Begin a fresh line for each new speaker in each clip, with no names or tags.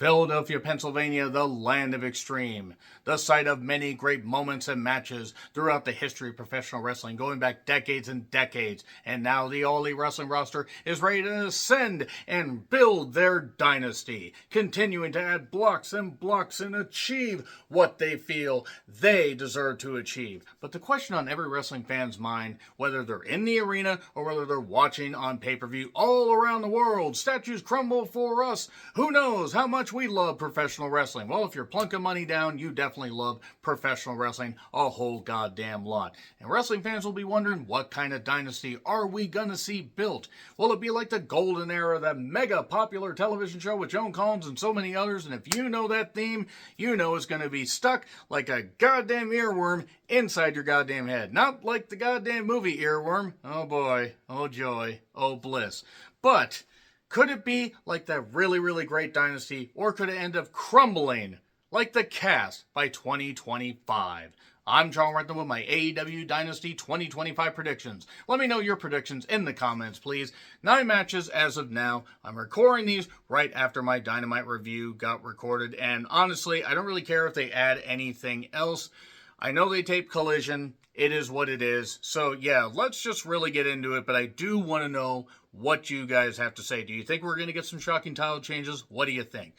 Philadelphia, Pennsylvania, the land of extreme, the site of many great moments and matches throughout the history of professional wrestling, going back decades and decades. And now the All Elite Wrestling roster is ready to ascend and build their dynasty, continuing to add blocks and achieve what they feel they deserve to achieve. But the question on every wrestling fan's mind, whether they're in the arena or whether they're watching on pay-per-view all around the world, statues crumble for us. Who knows how much we love professional wrestling? Well, if you're plunking money down, you definitely love professional wrestling a whole goddamn lot. And wrestling fans will be wondering, what kind of dynasty are we gonna see built? Will it be like the golden era, that mega popular television show with Joan Collins and so many others? And if you know that theme, you know it's gonna be stuck like a goddamn earworm inside your goddamn head. Not like the goddamn movie Earworm. Oh boy, oh joy, oh bliss. But could it be like that really, really great dynasty, or could it end up crumbling like the cast by 2025? I'm John Renton with my AEW Dynasty 2025 predictions. Let me know your predictions in the comments, please. 9 matches as of now. I'm recording these right after my Dynamite review got recorded, and honestly, I don't really care if they add anything else. I know they tape Collision. It is what it is. So, yeah, let's just really get into it, but I do want to know what you guys have to say. Do you think we're going to get some shocking title changes? What do you think?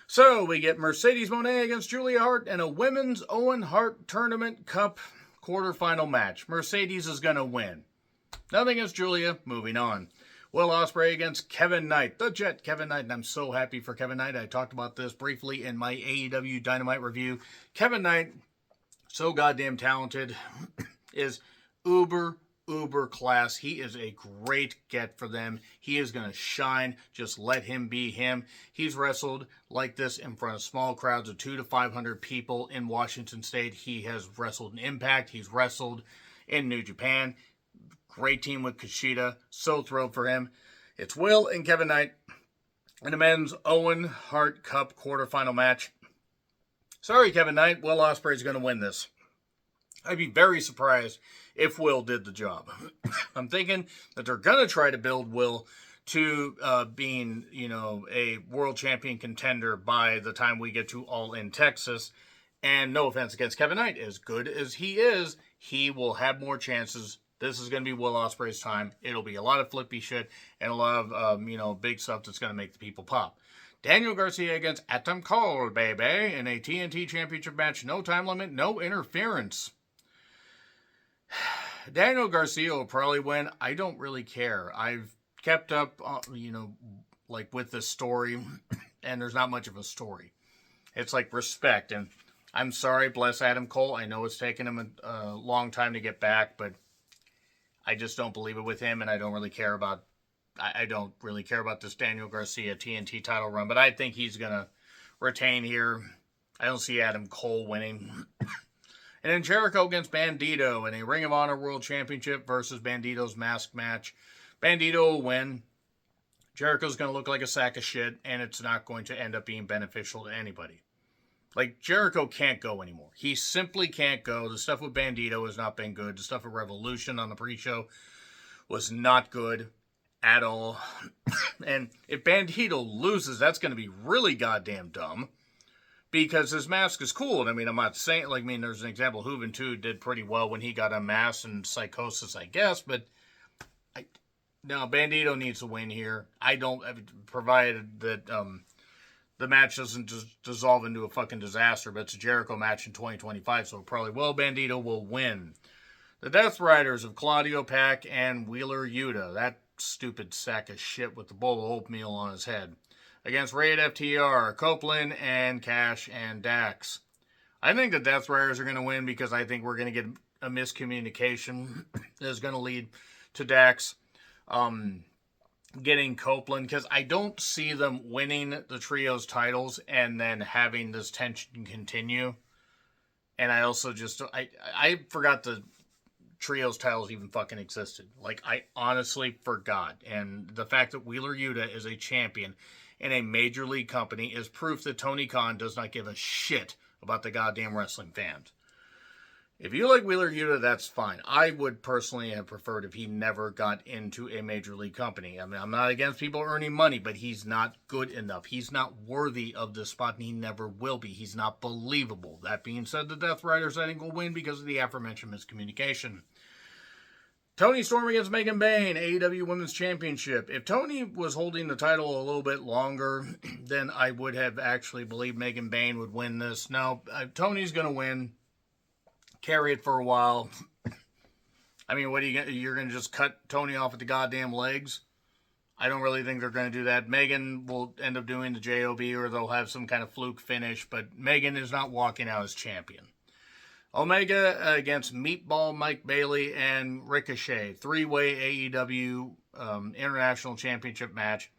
So, we get Mercedes Moné against Julia Hart in a Women's Owen Hart Tournament Cup quarterfinal match. Mercedes is going to win. Nothing against Julia. Moving on. Will Ospreay against Kevin Knight. The Jet Kevin Knight, and I'm so happy for Kevin Knight. I talked about this briefly in my AEW Dynamite review. Kevin Knight, so goddamn talented, is uber class. He is a great get for them. He is going to shine. Just let him be him. He's wrestled like this in front of small crowds of 200 to 500 people in Washington State. He has wrestled in Impact. He's wrestled in New Japan. Great team with Kushida. So thrilled for him. It's Will and Kevin Knight in a men's Owen Hart Cup quarterfinal match. Sorry, Kevin Knight. Will Ospreay is going to win this. I'd be very surprised if Will did the job. I'm thinking that they're going to try to build Will to being, a world champion contender by the time we get to All In Texas. And no offense against Kevin Knight, as good as he is, he will have more chances. This is going to be Will Ospreay's time. It'll be a lot of flippy shit and a lot of, big stuff that's going to make the people pop. Daniel Garcia against Adam Cole, baby, in a TNT Championship match. No time limit, no interference. Daniel Garcia will probably win. I don't really care. I've kept up, with this story, and there's not much of a story. It's like respect, and I'm sorry, bless Adam Cole. I know it's taken him a long time to get back, but I just don't believe it with him, and I don't really care about this Daniel Garcia TNT title run, but I think he's going to retain here. I don't see Adam Cole winning. And then Jericho against Bandito in a Ring of Honor World Championship versus Bandito's mask match. Bandito will win. Jericho's going to look like a sack of shit, and it's not going to end up being beneficial to anybody. Like, Jericho can't go anymore. He simply can't go. The stuff with Bandito has not been good. The stuff with Revolution on the pre-show was not good at all. And if Bandito loses, that's going to be really goddamn dumb. Because his mask is cool. And I'm not saying, there's an example. Hooven 2 did pretty well when he got unmasked and Psychosis, I guess. But, no, Bandito needs to win here. Provided that the match doesn't just dissolve into a fucking disaster. But it's a Jericho match in 2025, so probably Bandito will win. The Death Riders of Claudio Pack and Wheeler Yuta. That stupid sack of shit with the bowl of oatmeal on his head. Against Raid FTR, Copeland, and Cash, and Dax. I think the Death Riders are going to win because I think we're going to get a miscommunication that is going to lead to Dax getting Copeland. Because I don't see them winning the trios titles and then having this tension continue. And I also I forgot the trios titles even fucking existed. I honestly forgot. And the fact that Wheeler Yuta is a champion in a major league company is proof that Tony Khan does not give a shit about the goddamn wrestling fans. If you like Wheeler Yuta, that's fine. I would personally have preferred if he never got into a major league company. I mean, I'm not against people earning money, but he's not good enough. He's not worthy of this spot, and he never will be. He's not believable. That being said, the Death Riders, I think, will win because of the aforementioned miscommunication. Toni Storm against Megan Bayne, AEW Women's Championship. If Toni was holding the title a little bit longer, then I would have actually believed Megan Bayne would win this. No, Toni's going to win. Carry it for a while. I mean, what are you're going to just cut Toni off at the goddamn legs? I don't really think they're going to do that. Megan will end up doing the JOB, or they'll have some kind of fluke finish, but Megan is not walking out as champion. Omega against Meatball Mike Bailey and Ricochet. 3-way AEW International Championship match.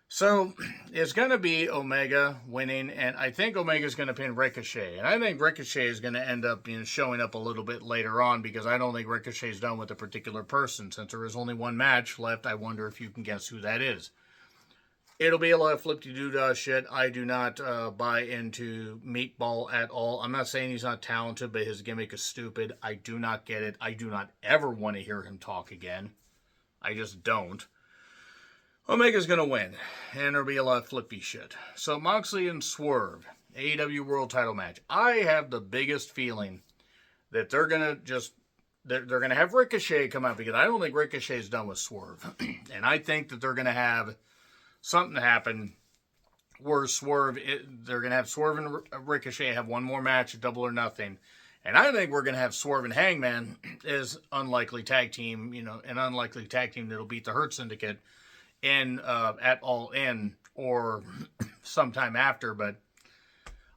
So, it's going to be Omega winning, and I think Omega's going to pin Ricochet. And I think Ricochet is going to end up showing up a little bit later on, because I don't think Ricochet's done with a particular person. Since there is only one match left, I wonder if you can guess who that is. It'll be a lot of flip-de-doo-dah shit. I do not buy into Meatball at all. I'm not saying he's not talented, but his gimmick is stupid. I do not get it. I do not ever want to hear him talk again. I just don't. Omega's going to win, and there'll be a lot of flippy shit. So Moxley and Swerve, AEW World Title match. I have the biggest feeling that they're going to have Ricochet come out, because I don't think Ricochet's done with Swerve. And I think that they're going to have something happen where they're going to have Swerve and Ricochet have one more match at Double or Nothing. And I think we're going to have Swerve and Hangman as unlikely tag team, an unlikely tag team that'll beat the Hurt Syndicate at All In or sometime after. But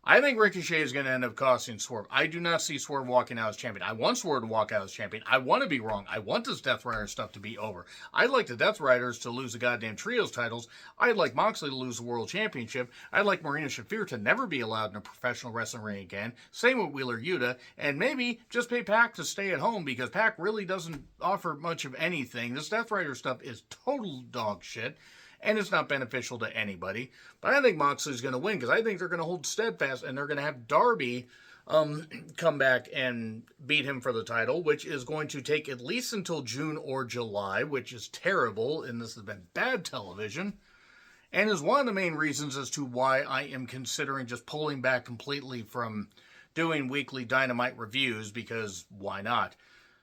I think Ricochet is going to end up costing Swerve. I do not see Swerve walking out as champion. I want Swerve to walk out as champion. I want to be wrong. I want this Death Rider stuff to be over. I'd like the Death Riders to lose the goddamn trios titles. I'd like Moxley to lose the World Championship. I'd like Marina Shafir to never be allowed in a professional wrestling ring again. Same with Wheeler Yuta. And maybe just pay Pac to stay at home, because Pac really doesn't offer much of anything. This Death Rider stuff is total dog shit. And it's not beneficial to anybody. But I think Moxley's going to win, because I think they're going to hold steadfast, and they're going to have Darby come back and beat him for the title, which is going to take at least until June or July, which is terrible, and this has been bad television, and is one of the main reasons as to why I am considering just pulling back completely from doing weekly Dynamite reviews, because why not?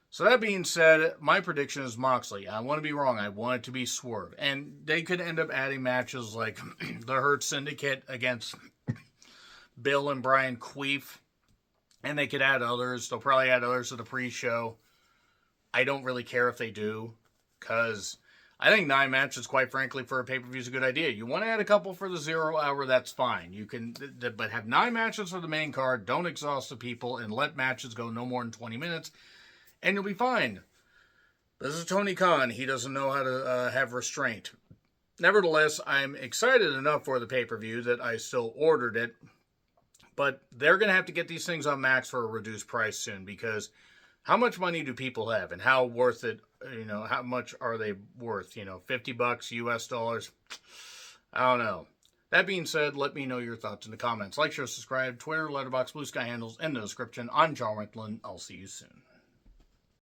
So that being said, my prediction is Moxley. I want to be wrong. I want it to be Swerve. And they could end up adding matches like the Hurt Syndicate against Bill and Brian Queef. And they could add others. They'll probably add others to the pre-show. I don't really care if they do, because I think 9 matches, quite frankly, for a pay-per-view is a good idea. You want to add a couple for the 0 hour, that's fine. You can, but have 9 matches for the main card. Don't exhaust the people, and let matches go no more than 20 minutes. And you'll be fine. This is Tony Khan. He doesn't know how to have restraint. Nevertheless, I'm excited enough for the pay-per-view that I still ordered it. But they're going to have to get these things on Max for a reduced price soon, because how much money do people have, and how worth it, how much are they worth? $50 US dollars? I don't know. That being said, let me know your thoughts in the comments. Like, share, subscribe, Twitter, Letterboxd, Blue Sky handles in the description. I'm John Rickland. I'll see you soon.